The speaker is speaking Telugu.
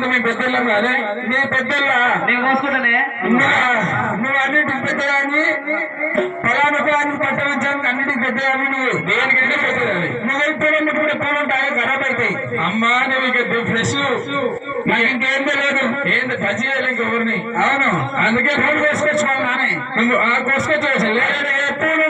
ముందు మీ పెద్దోళ్ళం కాదే నీ పెద్దోళ్ళ నేను కోసుకుంటానే. నువ్వు అన్నింటికి పెద్దదాన్ని ఫలానుభవాన్ని పట్టవించానికి అన్నింటికి పెద్దదాన్ని నువ్వు దేనికైనా పెద్దదాన్ని నువ్వు ఇప్పుడు కూడా పూలు ఉంటాయి ఖరాబ్ అవుతాయి అమ్మా నువ్వు ఇక ఫ్రెష్ నాకు ఇంకేం తెలియదు ఏంది టచ్ చేయాలి ఇంకెవరిని అవును అందుకే పూలు కోసుకొచ్చుకోవాలి నానే నువ్వు కోసుకొచ్చేసి పూలు